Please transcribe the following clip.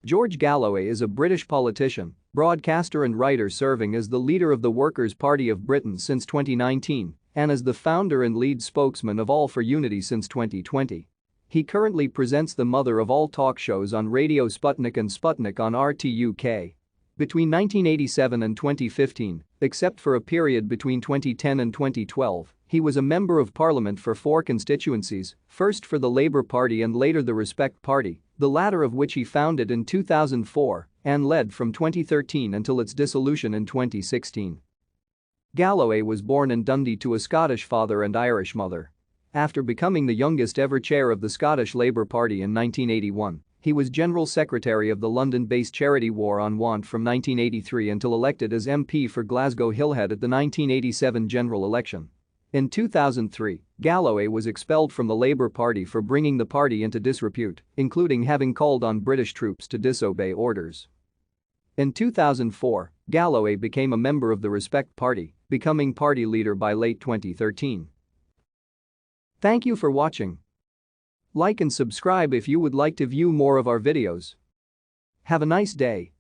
George Galloway is a British politician, broadcaster and writer serving as the leader of the Workers' Party of Britain since 2019 and as the founder and lead spokesman of All for Unity since 2020. He currently presents the mother of all talk shows on Radio Sputnik and Sputnik on RT UK. Between 1987 and 2015, except for a period between 2010 and 2012, he was a member of parliament for 4 constituencies, first for the Labour Party and later the Respect Party, the latter of which he founded in 2004 and led from 2013 until its dissolution in 2016. Galloway was born in Dundee to a Scottish father and Irish mother. After becoming the youngest ever chair of the Scottish Labour Party in 1981, he was General Secretary of the London-based charity War on Want from 1983 until elected as MP for Glasgow Hillhead at the 1987 general election. In 2003, Galloway was expelled from the Labour Party for bringing the party into disrepute, including having called on British troops to disobey orders. In 2004, Galloway became a member of the Respect Party, becoming party leader by late 2013. Thank you for watching. Like and subscribe if you would like to view more of our videos. Have a nice day.